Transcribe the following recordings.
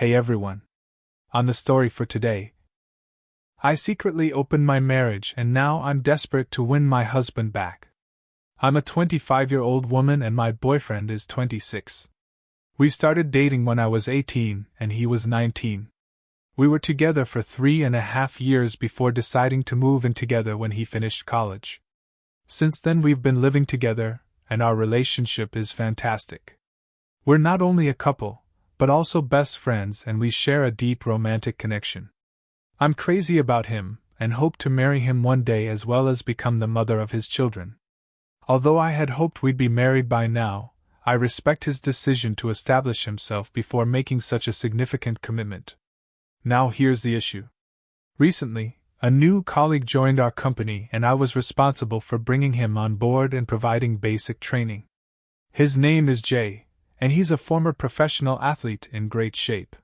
Hey everyone. On the story for today. I secretly opened my marriage and now I'm desperate to win my husband back. I'm a 25-year-old woman and my boyfriend is 26. We started dating when I was 18 and he was 19. We were together for 3.5 years before deciding to move in together when he finished college. Since then we've been living together, and our relationship is fantastic. We're not only a couple, but also best friends, and we share a deep romantic connection. I'm crazy about him, and hope to marry him one day as well as become the mother of his children. Although I had hoped we'd be married by now, I respect his decision to establish himself before making such a significant commitment. Now here's the issue. Recently, a new colleague joined our company and I was responsible for bringing him on board and providing basic training. His name is Jay, and he's a former professional athlete in great shape.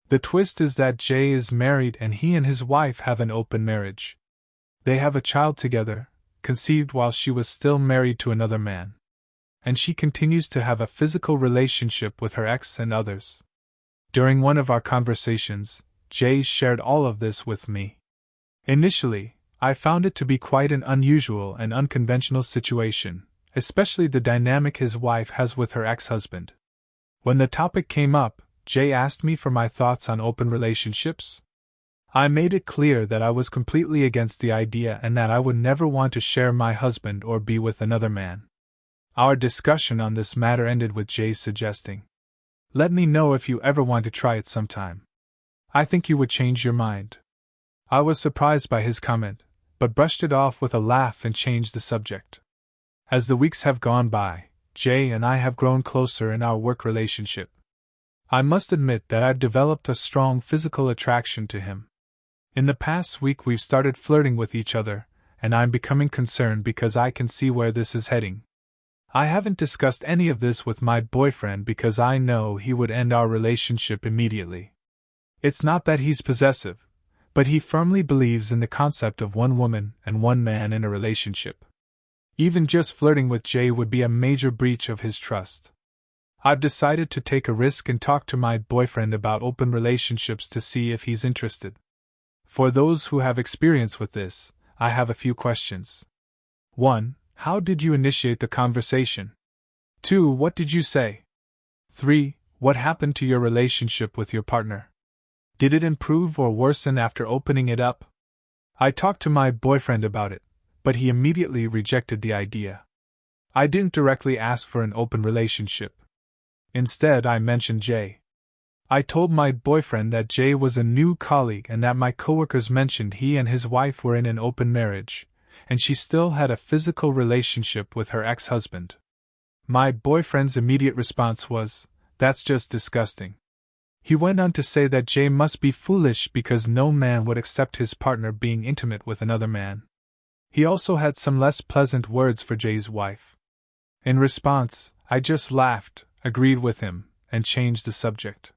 The twist is that Jay is married and he and his wife have an open marriage. They have a child together, conceived while she was still married to another man. And she continues to have a physical relationship with her ex and others. During one of our conversations, Jay shared all of this with me. Initially, I found it to be quite an unusual and unconventional situation, especially the dynamic his wife has with her ex-husband. When the topic came up, Jay asked me for my thoughts on open relationships. I made it clear that I was completely against the idea and that I would never want to share my husband or be with another man. Our discussion on this matter ended with Jay suggesting, "Let me know if you ever want to try it sometime. I think you would change your mind." I was surprised by his comment, but brushed it off with a laugh and changed the subject. As the weeks have gone by, Jay and I have grown closer in our work relationship. I must admit that I've developed a strong physical attraction to him. In the past week we've started flirting with each other, and I'm becoming concerned because I can see where this is heading. I haven't discussed any of this with my boyfriend because I know he would end our relationship immediately. It's not that he's possessive, but he firmly believes in the concept of one woman and one man in a relationship. Even just flirting with Jay would be a major breach of his trust. I've decided to take a risk and talk to my boyfriend about open relationships to see if he's interested. For those who have experience with this, I have a few questions. 1. How did you initiate the conversation? 2. What did you say? 3. What happened to your relationship with your partner? Did it improve or worsen after opening it up? I talked to my boyfriend about it, but he immediately rejected the idea. I didn't directly ask for an open relationship. Instead, I mentioned Jay. I told my boyfriend that Jay was a new colleague and that my coworkers mentioned he and his wife were in an open marriage, and she still had a physical relationship with her ex-husband. My boyfriend's immediate response was, "That's just disgusting." He went on to say that Jay must be foolish because no man would accept his partner being intimate with another man. He also had some less pleasant words for Jay's wife. In response, I just laughed, agreed with him, and changed the subject.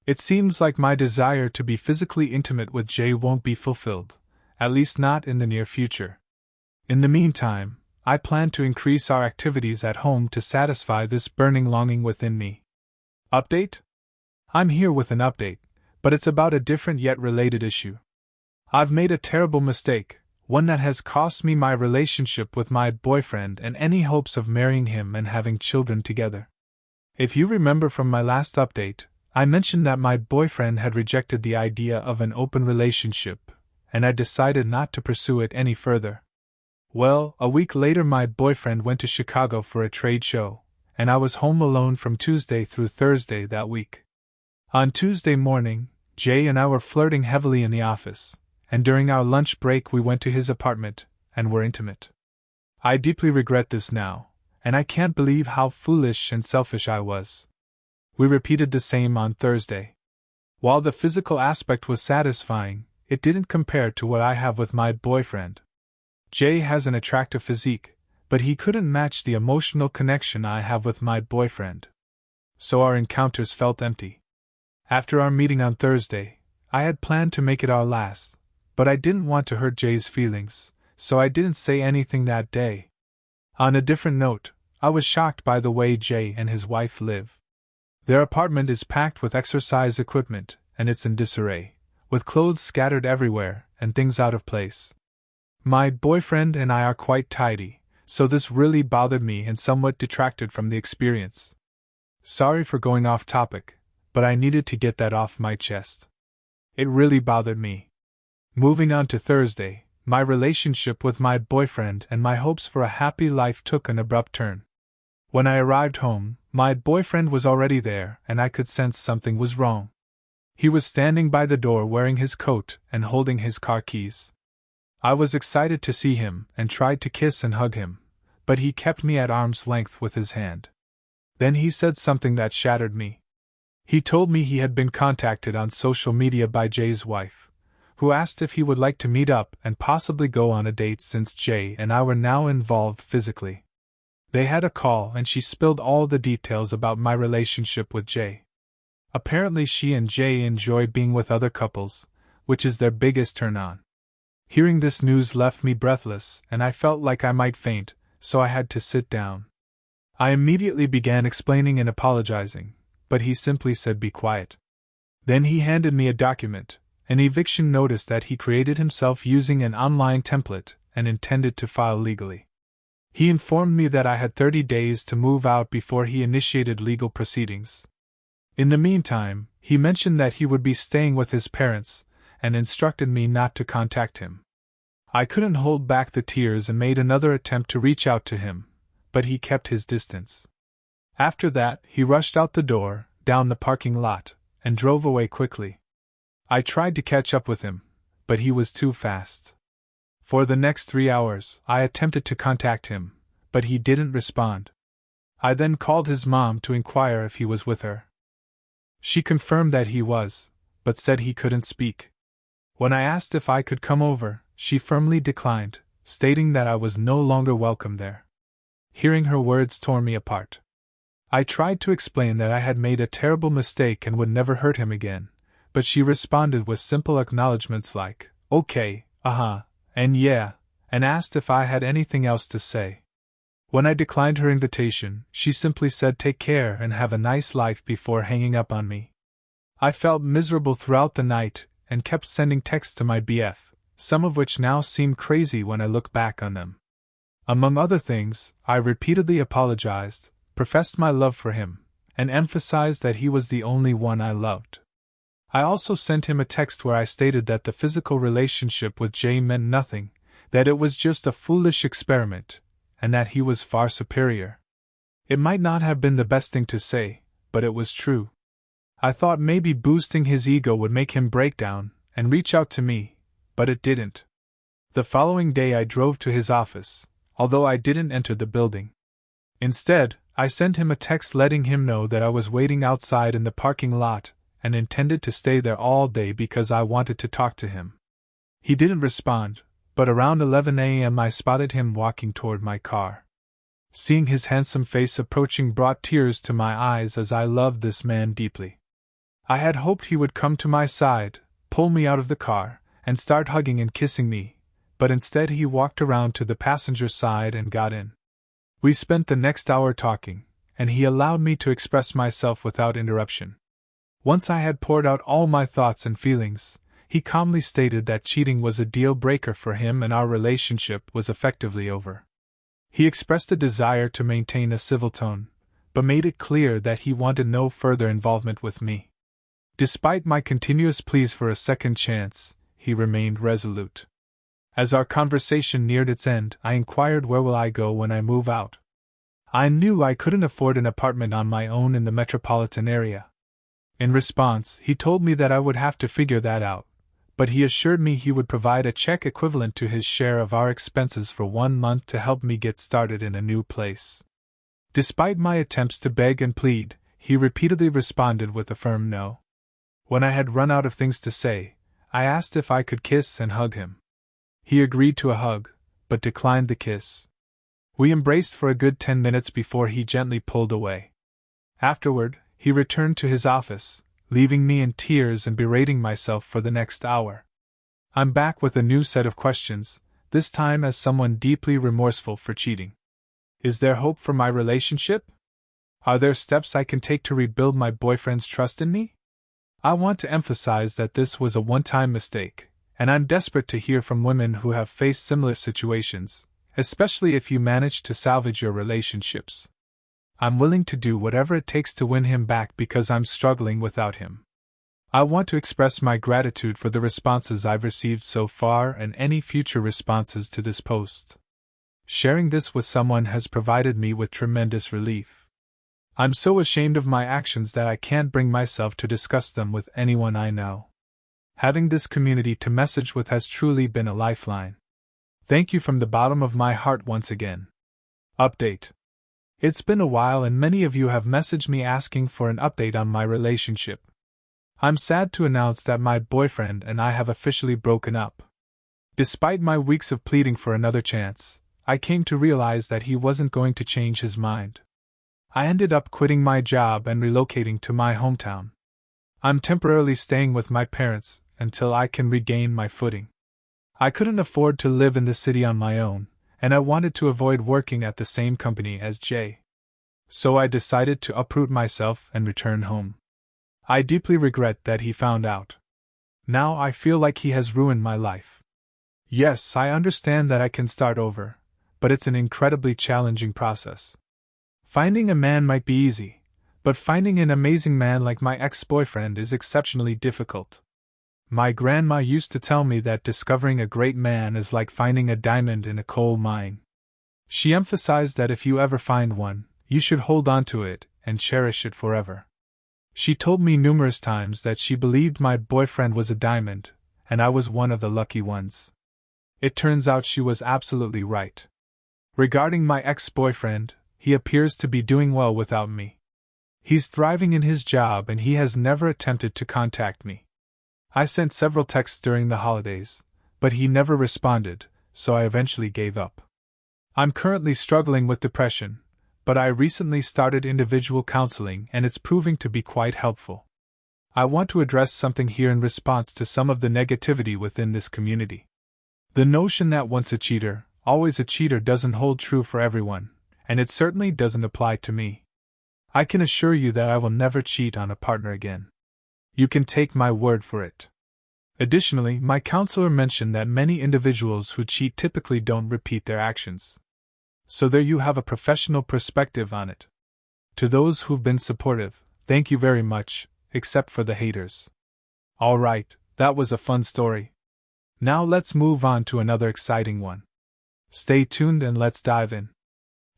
It seems like my desire to be physically intimate with Jay won't be fulfilled, at least not in the near future. In the meantime, I plan to increase our activities at home to satisfy this burning longing within me. Update? I'm here with an update, but it's about a different yet related issue. I've made a terrible mistake, one that has cost me my relationship with my boyfriend and any hopes of marrying him and having children together. If you remember from my last update, I mentioned that my boyfriend had rejected the idea of an open relationship, and I decided not to pursue it any further. Well, a week later my boyfriend went to Chicago for a trade show, and I was home alone from Tuesday through Thursday that week. On Tuesday morning, Jay and I were flirting heavily in the office, and during our lunch break we went to his apartment, and were intimate. I deeply regret this now, and I can't believe how foolish and selfish I was. We repeated the same on Thursday. While the physical aspect was satisfying, it didn't compare to what I have with my boyfriend. Jay has an attractive physique, but he couldn't match the emotional connection I have with my boyfriend. So our encounters felt empty. After our meeting on Thursday, I had planned to make it our last, but I didn't want to hurt Jay's feelings, so I didn't say anything that day. On a different note, I was shocked by the way Jay and his wife live. Their apartment is packed with exercise equipment, and it's in disarray, with clothes scattered everywhere and things out of place. My boyfriend and I are quite tidy, so this really bothered me and somewhat detracted from the experience. Sorry for going off topic, but I needed to get that off my chest. It really bothered me. Moving on to Thursday, my relationship with my boyfriend and my hopes for a happy life took an abrupt turn. When I arrived home, my boyfriend was already there and I could sense something was wrong. He was standing by the door wearing his coat and holding his car keys. I was excited to see him and tried to kiss and hug him, but he kept me at arm's length with his hand. Then he said something that shattered me. He told me he had been contacted on social media by Jay's wife, who asked if he would like to meet up and possibly go on a date since Jay and I were now involved physically. They had a call and she spilled all the details about my relationship with Jay. Apparently she and Jay enjoy being with other couples, which is their biggest turn-on. Hearing this news left me breathless and I felt like I might faint, so I had to sit down. I immediately began explaining and apologizing, but he simply said be quiet. Then he handed me a document, an eviction notice that he created himself using an online template and intended to file legally. He informed me that I had 30 days to move out before he initiated legal proceedings. In the meantime, he mentioned that he would be staying with his parents and instructed me not to contact him. I couldn't hold back the tears and made another attempt to reach out to him, but he kept his distance. After that, he rushed out the door, down the parking lot, and drove away quickly. I tried to catch up with him, but he was too fast. For the next 3 hours, I attempted to contact him, but he didn't respond. I then called his mom to inquire if he was with her. She confirmed that he was, but said he couldn't speak. When I asked if I could come over, she firmly declined, stating that I was no longer welcome there. Hearing her words tore me apart. I tried to explain that I had made a terrible mistake and would never hurt him again, but she responded with simple acknowledgments like, okay, and yeah, and asked if I had anything else to say. When I declined her invitation, she simply said take care and have a nice life before hanging up on me. I felt miserable throughout the night and kept sending texts to my BF, some of which now seem crazy when I look back on them. Among other things, I repeatedly apologized, professed my love for him, and emphasized that he was the only one I loved. I also sent him a text where I stated that the physical relationship with Jay meant nothing, that it was just a foolish experiment, and that he was far superior. It might not have been the best thing to say, but it was true. I thought maybe boosting his ego would make him break down and reach out to me, but it didn't. The following day I drove to his office, although I didn't enter the building. Instead, I sent him a text letting him know that I was waiting outside in the parking lot and intended to stay there all day because I wanted to talk to him. He didn't respond, but around 11 a.m. I spotted him walking toward my car. Seeing his handsome face approaching brought tears to my eyes as I loved this man deeply. I had hoped he would come to my side, pull me out of the car, and start hugging and kissing me, but instead he walked around to the passenger side and got in. We spent the next hour talking, and he allowed me to express myself without interruption. Once I had poured out all my thoughts and feelings, he calmly stated that cheating was a deal breaker for him and our relationship was effectively over. He expressed a desire to maintain a civil tone, but made it clear that he wanted no further involvement with me. Despite my continuous pleas for a second chance, he remained resolute. As our conversation neared its end, I inquired where will I go when I move out. I knew I couldn't afford an apartment on my own in the metropolitan area. In response, he told me that I would have to figure that out, but he assured me he would provide a check equivalent to his share of our expenses for 1 month to help me get started in a new place. Despite my attempts to beg and plead, he repeatedly responded with a firm no. When I had run out of things to say, I asked if I could kiss and hug him. He agreed to a hug, but declined the kiss. We embraced for a good 10 minutes before he gently pulled away. Afterward, he returned to his office, leaving me in tears and berating myself for the next hour. I'm back with a new set of questions, this time as someone deeply remorseful for cheating. Is there hope for my relationship? Are there steps I can take to rebuild my boyfriend's trust in me? I want to emphasize that this was a one-time mistake, and I'm desperate to hear from women who have faced similar situations, especially if you manage to salvage your relationships. I'm willing to do whatever it takes to win him back because I'm struggling without him. I want to express my gratitude for the responses I've received so far and any future responses to this post. Sharing this with someone has provided me with tremendous relief. I'm so ashamed of my actions that I can't bring myself to discuss them with anyone I know. Having this community to message with has truly been a lifeline. Thank you from the bottom of my heart once again. Update. It's been a while and many of you have messaged me asking for an update on my relationship. I'm sad to announce that my boyfriend and I have officially broken up. Despite my weeks of pleading for another chance, I came to realize that he wasn't going to change his mind. I ended up quitting my job and relocating to my hometown. I'm temporarily staying with my parents until I can regain my footing. I couldn't afford to live in the city on my own, and I wanted to avoid working at the same company as Jay. So I decided to uproot myself and return home. I deeply regret that he found out. Now I feel like he has ruined my life. Yes, I understand that I can start over, but it's an incredibly challenging process. Finding a man might be easy, but finding an amazing man like my ex-boyfriend is exceptionally difficult. My grandma used to tell me that discovering a great man is like finding a diamond in a coal mine. She emphasized that if you ever find one, you should hold on to it and cherish it forever. She told me numerous times that she believed my boyfriend was a diamond, and I was one of the lucky ones. It turns out she was absolutely right. Regarding my ex-boyfriend, he appears to be doing well without me. He's thriving in his job and he has never attempted to contact me. I sent several texts during the holidays, but he never responded, so I eventually gave up. I'm currently struggling with depression, but I recently started individual counseling and it's proving to be quite helpful. I want to address something here in response to some of the negativity within this community. The notion that once a cheater, always a cheater doesn't hold true for everyone, and it certainly doesn't apply to me. I can assure you that I will never cheat on a partner again. You can take my word for it. Additionally, my counselor mentioned that many individuals who cheat typically don't repeat their actions. So there you have a professional perspective on it. To those who've been supportive, thank you very much, except for the haters. Alright, that was a fun story. Now let's move on to another exciting one. Stay tuned and let's dive in.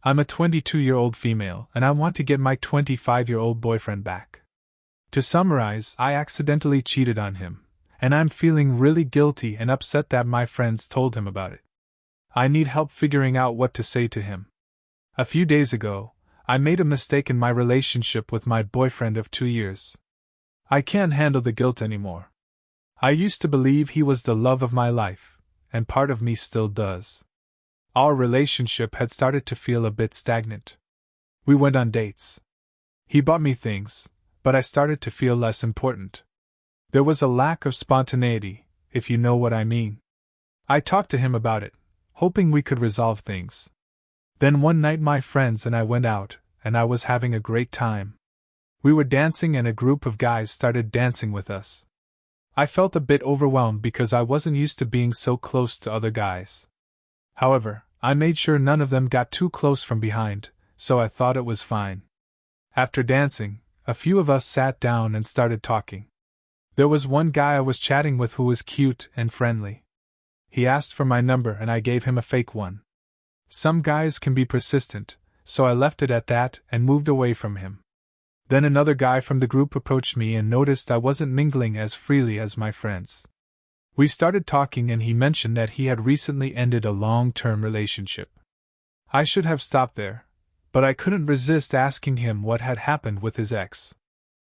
I'm a 22-year-old female and I want to get my 25-year-old boyfriend back. To summarize, I accidentally cheated on him, and I'm feeling really guilty and upset that my friends told him about it. I need help figuring out what to say to him. A few days ago, I made a mistake in my relationship with my boyfriend of 2 years. I can't handle the guilt anymore. I used to believe he was the love of my life, and part of me still does. Our relationship had started to feel a bit stagnant. We went on dates. He bought me things, but I started to feel less important. There was a lack of spontaneity, if you know what I mean. I talked to him about it, hoping we could resolve things. Then one night my friends and I went out, and I was having a great time. We were dancing and a group of guys started dancing with us. I felt a bit overwhelmed because I wasn't used to being so close to other guys. However, I made sure none of them got too close from behind, so I thought it was fine. After dancing, a few of us sat down and started talking. There was one guy I was chatting with who was cute and friendly. He asked for my number and I gave him a fake one. Some guys can be persistent, so I left it at that and moved away from him. Then another guy from the group approached me and noticed I wasn't mingling as freely as my friends. We started talking and he mentioned that he had recently ended a long-term relationship. I should have stopped there, but I couldn't resist asking him what had happened with his ex.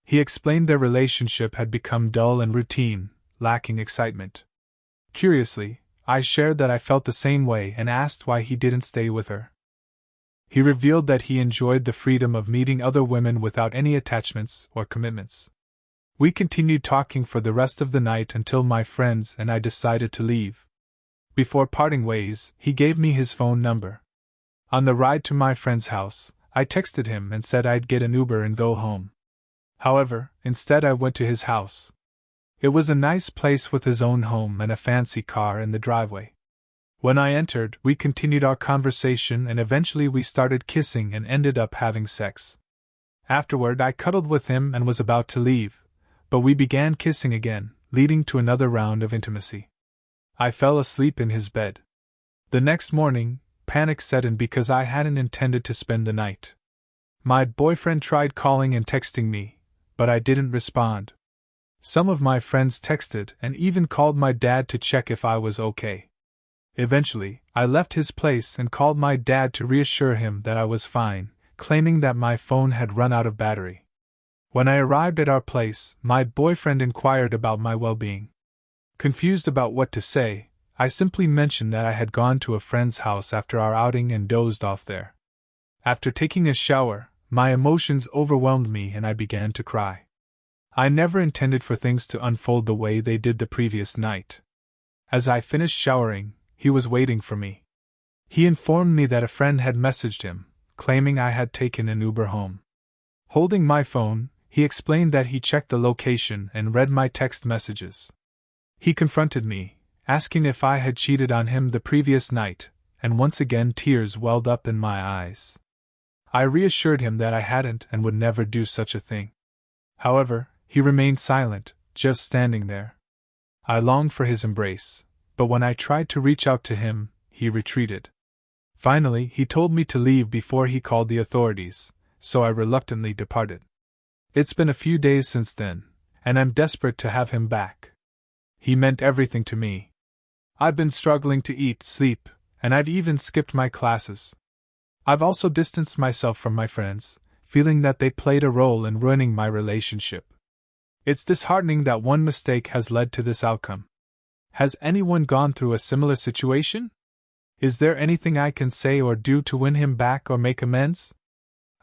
He explained their relationship had become dull and routine, lacking excitement. Curiously, I shared that I felt the same way and asked why he didn't stay with her. He revealed that he enjoyed the freedom of meeting other women without any attachments or commitments. We continued talking for the rest of the night until my friends and I decided to leave. Before parting ways, he gave me his phone number. On the ride to my friend's house, I texted him and said I'd get an Uber and go home. However, instead I went to his house. It was a nice place with his own home and a fancy car in the driveway. When I entered, we continued our conversation and eventually we started kissing and ended up having sex. Afterward, I cuddled with him and was about to leave, but we began kissing again, leading to another round of intimacy. I fell asleep in his bed. The next morning, panic set in because I hadn't intended to spend the night. My boyfriend tried calling and texting me, but I didn't respond. Some of my friends texted and even called my dad to check if I was okay. Eventually, I left his place and called my dad to reassure him that I was fine, claiming that my phone had run out of battery. When I arrived at our place, my boyfriend inquired about my well-being. Confused about what to say, I simply mentioned that I had gone to a friend's house after our outing and dozed off there. After taking a shower, my emotions overwhelmed me and I began to cry. I never intended for things to unfold the way they did the previous night. As I finished showering, he was waiting for me. He informed me that a friend had messaged him, claiming I had taken an Uber home. Holding my phone, he explained that he checked the location and read my text messages. He confronted me, asking if I had cheated on him the previous night, and once again tears welled up in my eyes. I reassured him that I hadn't and would never do such a thing. However, he remained silent, just standing there. I longed for his embrace, but when I tried to reach out to him, he retreated. Finally, he told me to leave before he called the authorities, so I reluctantly departed. It's been a few days since then, and I'm desperate to have him back. He meant everything to me. I've been struggling to eat, sleep, and I've even skipped my classes. I've also distanced myself from my friends, feeling that they played a role in ruining my relationship. It's disheartening that one mistake has led to this outcome. Has anyone gone through a similar situation? Is there anything I can say or do to win him back or make amends?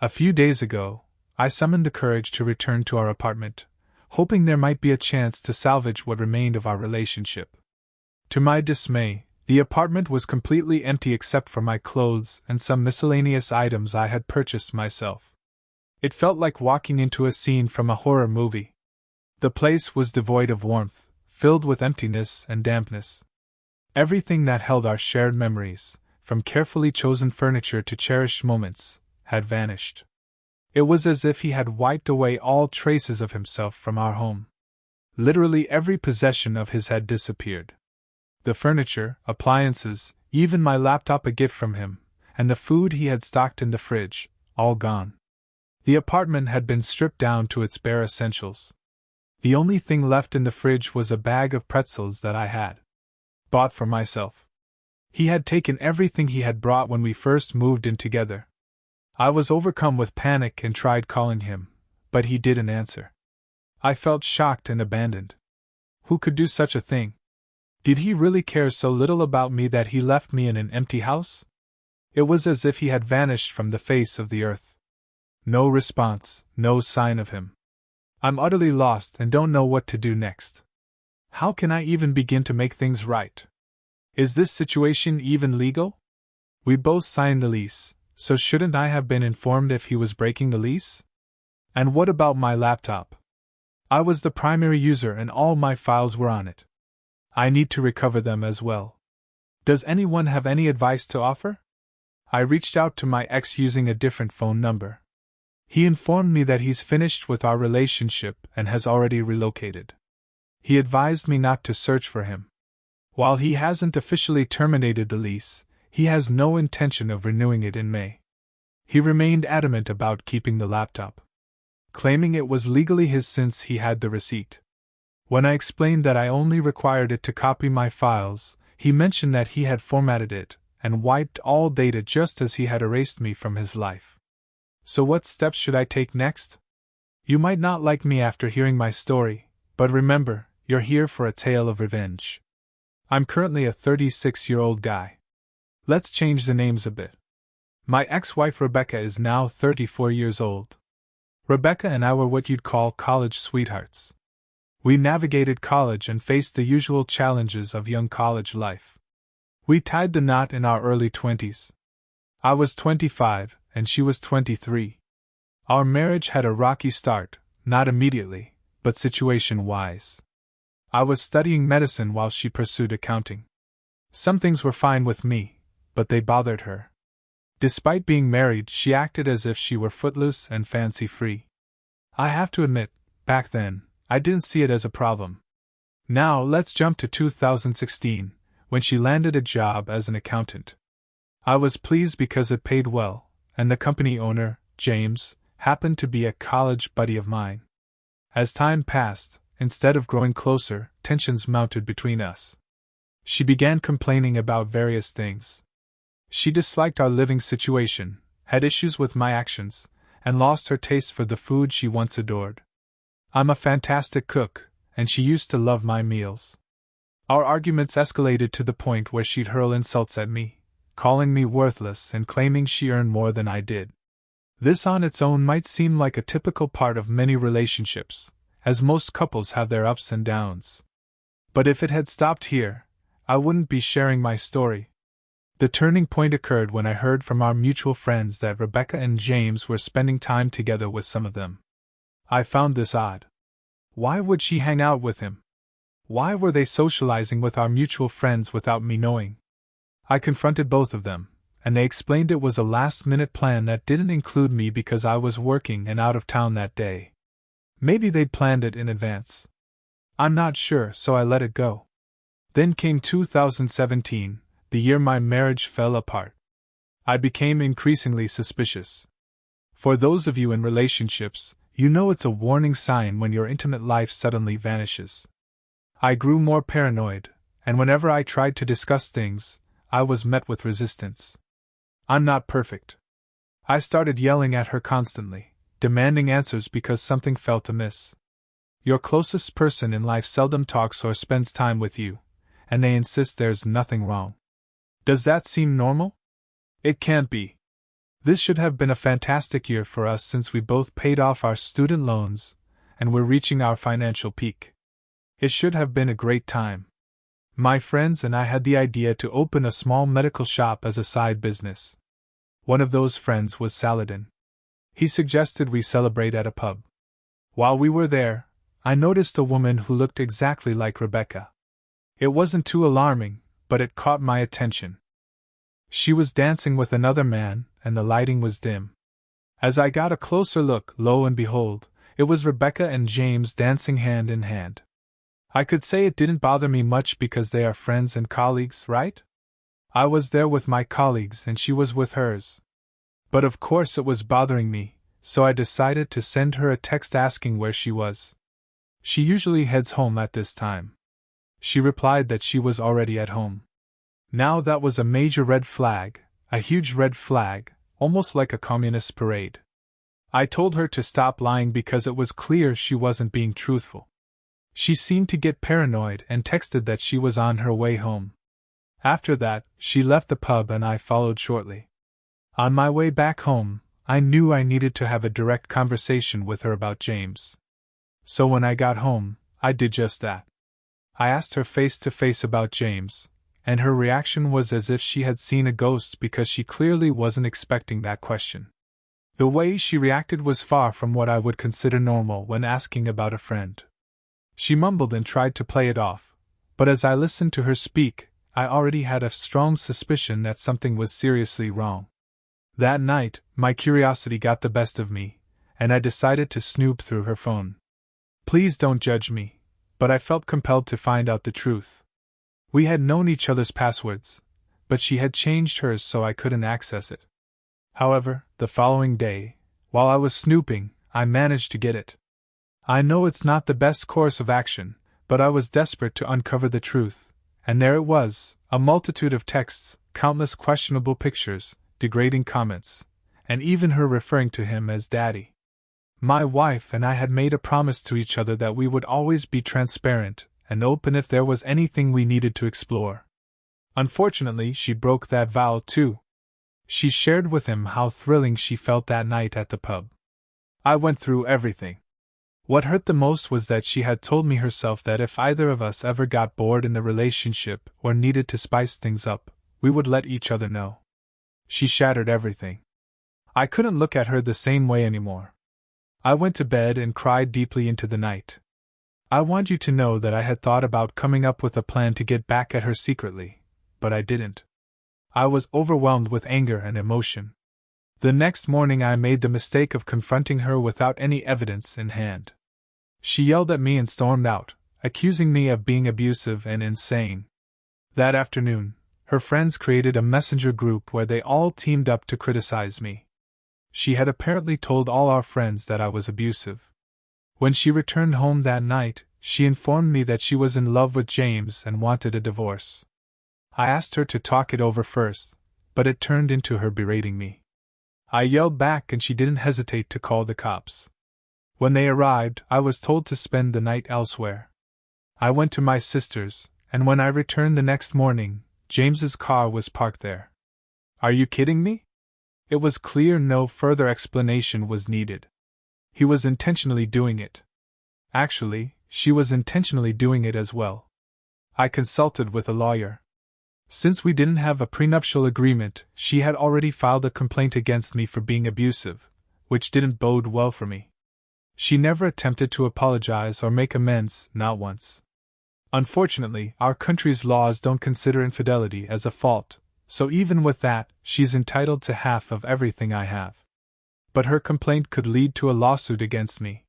A few days ago, I summoned the courage to return to our apartment, hoping there might be a chance to salvage what remained of our relationship. To my dismay, the apartment was completely empty except for my clothes and some miscellaneous items I had purchased myself. It felt like walking into a scene from a horror movie. The place was devoid of warmth, filled with emptiness and dampness. Everything that held our shared memories, from carefully chosen furniture to cherished moments, had vanished. It was as if he had wiped away all traces of himself from our home. Literally every possession of his had disappeared. The furniture, appliances, even my laptop, a gift from him, and the food he had stocked in the fridge, all gone. The apartment had been stripped down to its bare essentials. The only thing left in the fridge was a bag of pretzels that I had bought for myself. He had taken everything he had brought when we first moved in together. I was overcome with panic and tried calling him, but he didn't answer. I felt shocked and abandoned. Who could do such a thing? Did he really care so little about me that he left me in an empty house? It was as if he had vanished from the face of the earth. No response, no sign of him. I'm utterly lost and don't know what to do next. How can I even begin to make things right? Is this situation even legal? We both signed the lease, so shouldn't I have been informed if he was breaking the lease? And what about my laptop? I was the primary user and all my files were on it. I need to recover them as well. Does anyone have any advice to offer? I reached out to my ex using a different phone number. He informed me that he's finished with our relationship and has already relocated. He advised me not to search for him. While he hasn't officially terminated the lease, he has no intention of renewing it in May. He remained adamant about keeping the laptop, claiming it was legally his since he had the receipt. When I explained that I only required it to copy my files, he mentioned that he had formatted it and wiped all data just as he had erased me from his life. So what steps should I take next? You might not like me after hearing my story, but remember, you're here for a tale of revenge. I'm currently a 36-year-old guy. Let's change the names a bit. My ex-wife Rebecca is now 34 years old. Rebecca and I were what you'd call college sweethearts. We navigated college and faced the usual challenges of young college life. We tied the knot in our early 20s. I was 25, and she was 23. Our marriage had a rocky start, not immediately, but situation-wise. I was studying medicine while she pursued accounting. Some things were fine with me, but they bothered her. Despite being married, she acted as if she were footloose and fancy-free. I have to admit, back then, I didn't see it as a problem. Now let's jump to 2016, when she landed a job as an accountant. I was pleased because it paid well, and the company owner, James, happened to be a college buddy of mine. As time passed, instead of growing closer, tensions mounted between us. She began complaining about various things. She disliked our living situation, had issues with my actions, and lost her taste for the food she once adored. I'm a fantastic cook, and she used to love my meals. Our arguments escalated to the point where she'd hurl insults at me, calling me worthless and claiming she earned more than I did. This on its own might seem like a typical part of many relationships, as most couples have their ups and downs. But if it had stopped here, I wouldn't be sharing my story. The turning point occurred when I heard from our mutual friends that Rebecca and James were spending time together with some of them. I found this odd. Why would she hang out with him? Why were they socializing with our mutual friends without me knowing? I confronted both of them, and they explained it was a last-minute plan that didn't include me because I was working and out of town that day. Maybe they'd planned it in advance. I'm not sure, so I let it go. Then came 2017, the year my marriage fell apart. I became increasingly suspicious. For those of you in relationships, you know it's a warning sign when your intimate life suddenly vanishes. I grew more paranoid, and whenever I tried to discuss things, I was met with resistance. I'm not perfect. I started yelling at her constantly, demanding answers because something felt amiss. Your closest person in life seldom talks or spends time with you, and they insist there's nothing wrong. Does that seem normal? It can't be. This should have been a fantastic year for us since we both paid off our student loans, and we're reaching our financial peak. It should have been a great time. My friends and I had the idea to open a small medical shop as a side business. One of those friends was Saladin. He suggested we celebrate at a pub. While we were there, I noticed a woman who looked exactly like Rebecca. It wasn't too alarming, but it caught my attention. She was dancing with another man, and the lighting was dim. As I got a closer look, lo and behold, it was Rebecca and James dancing hand in hand. I could say it didn't bother me much because they are friends and colleagues, right? I was there with my colleagues and she was with hers. But of course it was bothering me, so I decided to send her a text asking where she was. She usually heads home at this time. She replied that she was already at home. Now that was a major red flag, a huge red flag, almost like a communist parade. I told her to stop lying because it was clear she wasn't being truthful. She seemed to get paranoid and texted that she was on her way home. After that, she left the pub and I followed shortly. On my way back home, I knew I needed to have a direct conversation with her about James. So when I got home, I did just that. I asked her face to face about James, and her reaction was as if she had seen a ghost because she clearly wasn't expecting that question. The way she reacted was far from what I would consider normal when asking about a friend. She mumbled and tried to play it off, but as I listened to her speak, I already had a strong suspicion that something was seriously wrong. That night, my curiosity got the best of me, and I decided to snoop through her phone. Please don't judge me, but I felt compelled to find out the truth. We had known each other's passwords, but she had changed hers so I couldn't access it. However, the following day, while I was snooping, I managed to get it. I know it's not the best course of action, but I was desperate to uncover the truth, and there it was, a multitude of texts, countless questionable pictures, degrading comments, and even her referring to him as Daddy. My wife and I had made a promise to each other that we would always be transparent and open if there was anything we needed to explore. Unfortunately, she broke that vow too. She shared with him how thrilling she felt that night at the pub. I went through everything. What hurt the most was that she had told me herself that if either of us ever got bored in the relationship or needed to spice things up, we would let each other know. She shattered everything. I couldn't look at her the same way anymore. I went to bed and cried deeply into the night. I want you to know that I had thought about coming up with a plan to get back at her secretly, but I didn't. I was overwhelmed with anger and emotion. The next morning I made the mistake of confronting her without any evidence in hand. She yelled at me and stormed out, accusing me of being abusive and insane. That afternoon, her friends created a messenger group where they all teamed up to criticize me. She had apparently told all our friends that I was abusive. When she returned home that night, she informed me that she was in love with James and wanted a divorce. I asked her to talk it over first, but it turned into her berating me. I yelled back and she didn't hesitate to call the cops. When they arrived, I was told to spend the night elsewhere. I went to my sister's, and when I returned the next morning, James's car was parked there. Are you kidding me? It was clear no further explanation was needed. He was intentionally doing it. Actually, she was intentionally doing it as well. I consulted with a lawyer. Since we didn't have a prenuptial agreement, she had already filed a complaint against me for being abusive, which didn't bode well for me. She never attempted to apologize or make amends, not once. Unfortunately, our country's laws don't consider infidelity as a fault, so even with that, she's entitled to half of everything I have. But her complaint could lead to a lawsuit against me.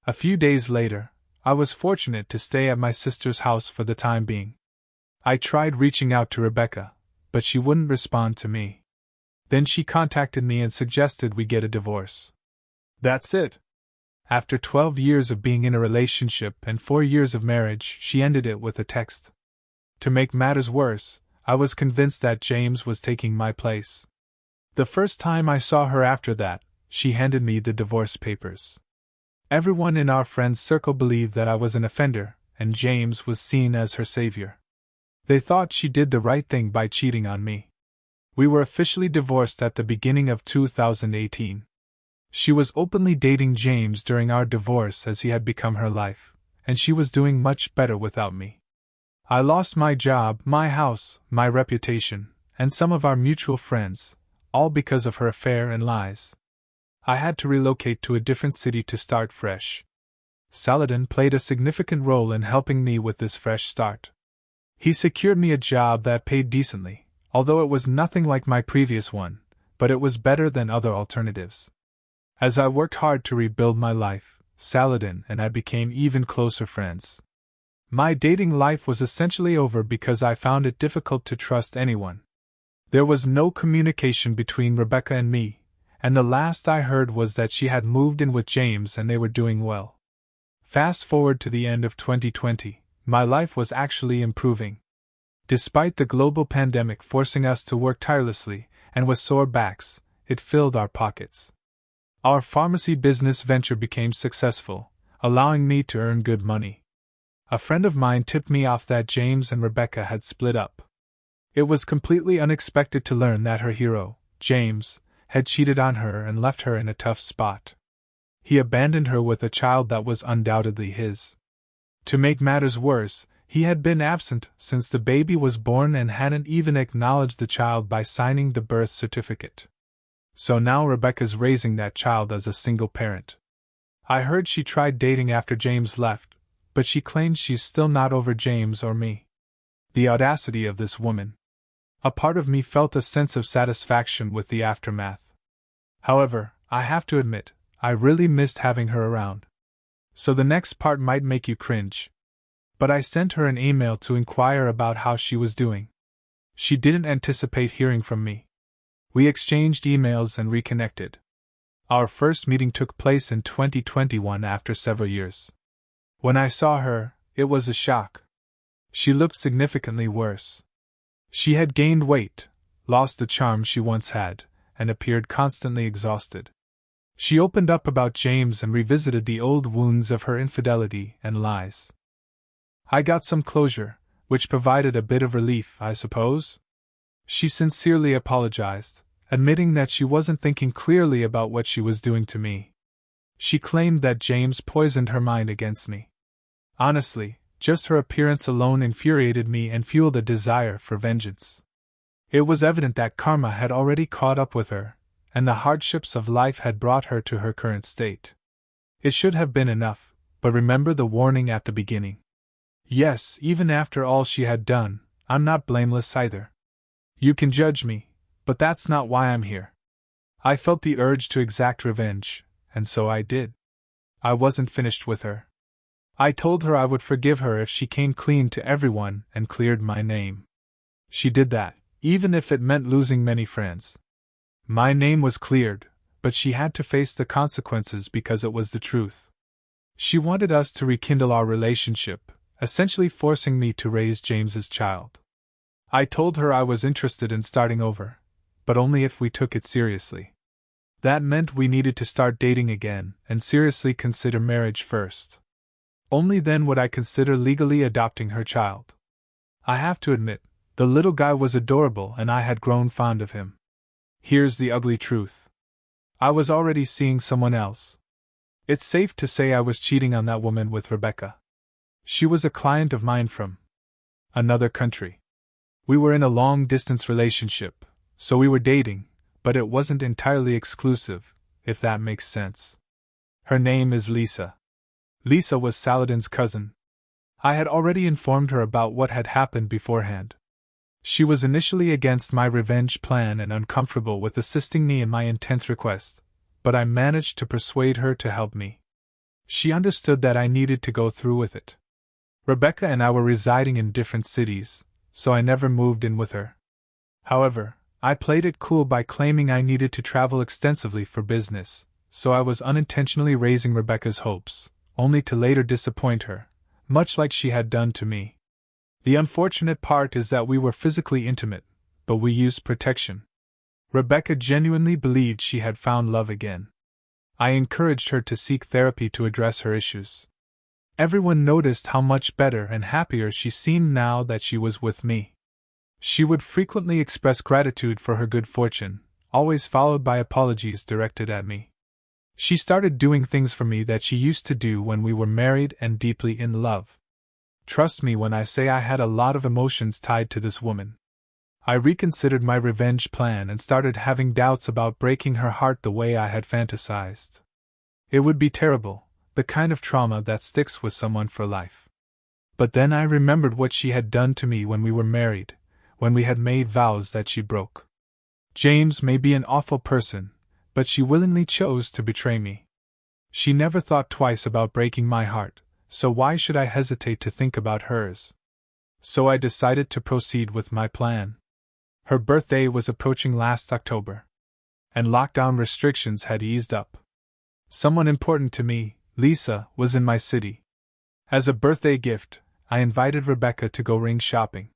A few days later, I was fortunate to stay at my sister's house for the time being. I tried reaching out to Rebecca, but she wouldn't respond to me. Then she contacted me and suggested we get a divorce. That's it. After 12 years of being in a relationship and 4 years of marriage, she ended it with a text. To make matters worse, I was convinced that James was taking my place. The first time I saw her after that, she handed me the divorce papers. Everyone in our friend's circle believed that I was an offender, and James was seen as her savior. They thought she did the right thing by cheating on me. We were officially divorced at the beginning of 2018. She was openly dating James during our divorce as he had become her life, and she was doing much better without me. I lost my job, my house, my reputation, and some of our mutual friends, all because of her affair and lies. I had to relocate to a different city to start fresh. Saladin played a significant role in helping me with this fresh start. He secured me a job that paid decently, although it was nothing like my previous one, but it was better than other alternatives. As I worked hard to rebuild my life, Saladin and I became even closer friends. My dating life was essentially over because I found it difficult to trust anyone. There was no communication between Rebecca and me, and the last I heard was that she had moved in with James and they were doing well. Fast forward to the end of 2020, my life was actually improving. Despite the global pandemic forcing us to work tirelessly, and with sore backs, it filled our pockets. Our pharmacy business venture became successful, allowing me to earn good money. A friend of mine tipped me off that James and Rebecca had split up. It was completely unexpected to learn that her hero, James, had cheated on her and left her in a tough spot. He abandoned her with a child that was undoubtedly his. To make matters worse, he had been absent since the baby was born and hadn't even acknowledged the child by signing the birth certificate. So now Rebecca's raising that child as a single parent. I heard she tried dating after James left, but she claims she's still not over James or me. The audacity of this woman. A part of me felt a sense of satisfaction with the aftermath. However, I have to admit, I really missed having her around. So the next part might make you cringe. But I sent her an email to inquire about how she was doing. She didn't anticipate hearing from me. We exchanged emails and reconnected. Our first meeting took place in 2021 after several years. When I saw her, it was a shock. She looked significantly worse. She had gained weight, lost the charm she once had, and appeared constantly exhausted. She opened up about James and revisited the old wounds of her infidelity and lies. I got some closure, which provided a bit of relief, I suppose. She sincerely apologized, admitting that she wasn't thinking clearly about what she was doing to me. She claimed that James poisoned her mind against me. Honestly, just her appearance alone infuriated me and fueled a desire for vengeance. It was evident that karma had already caught up with her, and the hardships of life had brought her to her current state. It should have been enough, but remember the warning at the beginning. Yes, even after all she had done, I'm not blameless either. You can judge me, but that's not why I'm here. I felt the urge to exact revenge, and so I did. I wasn't finished with her. I told her I would forgive her if she came clean to everyone and cleared my name. She did that, even if it meant losing many friends. My name was cleared, but she had to face the consequences because it was the truth. She wanted us to rekindle our relationship, essentially forcing me to raise James's child. I told her I was interested in starting over, but only if we took it seriously. That meant we needed to start dating again and seriously consider marriage first. Only then would I consider legally adopting her child. I have to admit, the little guy was adorable and I had grown fond of him. Here's the ugly truth. I was already seeing someone else. It's safe to say I was cheating on that woman with Rebecca. She was a client of mine from another country. We were in a long-distance relationship, so we were dating, but it wasn't entirely exclusive, if that makes sense. Her name is Lisa. Lisa was Saladin's cousin. I had already informed her about what had happened beforehand. She was initially against my revenge plan and uncomfortable with assisting me in my intense request, but I managed to persuade her to help me. She understood that I needed to go through with it. Rebecca and I were residing in different cities, so I never moved in with her. However, I played it cool by claiming I needed to travel extensively for business, so I was unintentionally raising Rebecca's hopes, only to later disappoint her, much like she had done to me. The unfortunate part is that we were physically intimate, but we used protection. Rebecca genuinely believed she had found love again. I encouraged her to seek therapy to address her issues. Everyone noticed how much better and happier she seemed now that she was with me. She would frequently express gratitude for her good fortune, always followed by apologies directed at me. She started doing things for me that she used to do when we were married and deeply in love. Trust me when I say I had a lot of emotions tied to this woman. I reconsidered my revenge plan and started having doubts about breaking her heart the way I had fantasized. It would be terrible, the kind of trauma that sticks with someone for life. But then I remembered what she had done to me when we were married, when we had made vows that she broke. James may be an awful person, but she willingly chose to betray me. She never thought twice about breaking my heart, so why should I hesitate to think about hers? So I decided to proceed with my plan. Her birthday was approaching last October, and lockdown restrictions had eased up. Someone important to me, Lisa, was in my city. As a birthday gift, I invited Rebecca to go ring shopping.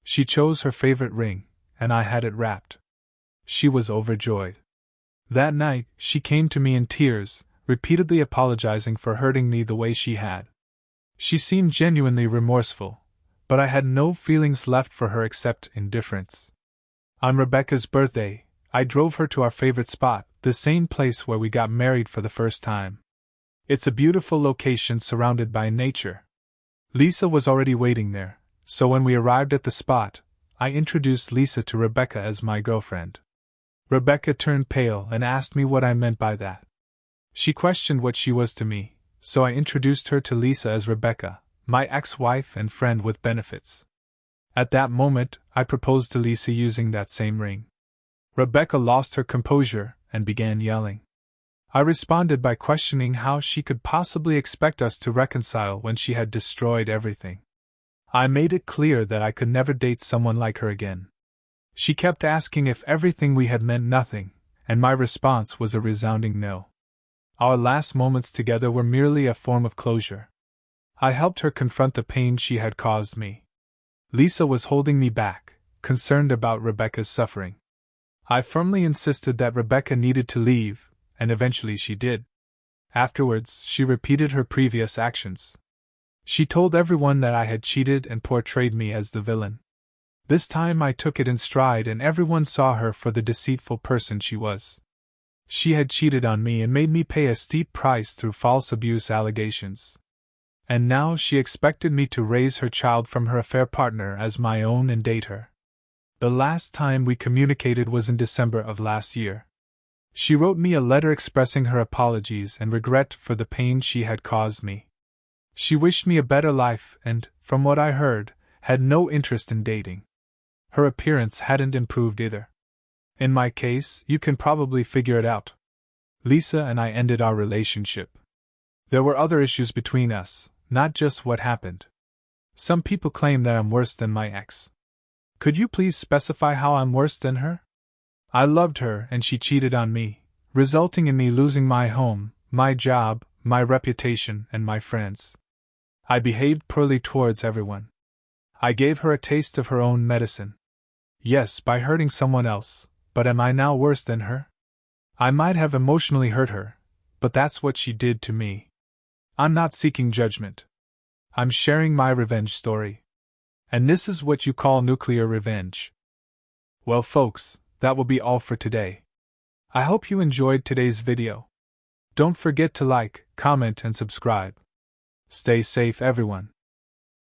She chose her favorite ring, and I had it wrapped. She was overjoyed. That night, she came to me in tears, repeatedly apologizing for hurting me the way she had. She seemed genuinely remorseful, but I had no feelings left for her except indifference. On Rebecca's birthday, I drove her to our favorite spot, the same place where we got married for the first time. It's a beautiful location surrounded by nature. Lisa was already waiting there, so when we arrived at the spot, I introduced Lisa to Rebecca as my girlfriend. Rebecca turned pale and asked me what I meant by that. She questioned what she was to me, so I introduced her to Lisa as Rebecca, my ex-wife and friend with benefits. At that moment, I proposed to Lisa using that same ring. Rebecca lost her composure and began yelling. I responded by questioning how she could possibly expect us to reconcile when she had destroyed everything. I made it clear that I could never date someone like her again. She kept asking if everything we had meant nothing, and my response was a resounding no. Our last moments together were merely a form of closure. I helped her confront the pain she had caused me. Lisa was holding me back, concerned about Rebecca's suffering. I firmly insisted that Rebecca needed to leave, and eventually she did. Afterwards, she repeated her previous actions. She told everyone that I had cheated and portrayed me as the villain. This time I took it in stride and everyone saw her for the deceitful person she was. She had cheated on me and made me pay a steep price through false abuse allegations. And now she expected me to raise her child from her affair partner as my own and date her. The last time we communicated was in December of last year. She wrote me a letter expressing her apologies and regret for the pain she had caused me. She wished me a better life and, from what I heard, had no interest in dating. Her appearance hadn't improved either. In my case, you can probably figure it out. Lisa and I ended our relationship. There were other issues between us, not just what happened. Some people claim that I'm worse than my ex. Could you please specify how I'm worse than her? I loved her and she cheated on me, resulting in me losing my home, my job, my reputation, and my friends. I behaved poorly towards everyone. I gave her a taste of her own medicine. Yes, by hurting someone else, but am I now worse than her? I might have emotionally hurt her, but that's what she did to me. I'm not seeking judgment. I'm sharing my revenge story. And this is what you call nuclear revenge. Well, folks, that will be all for today. I hope you enjoyed today's video. Don't forget to like, comment, and subscribe. Stay safe, everyone.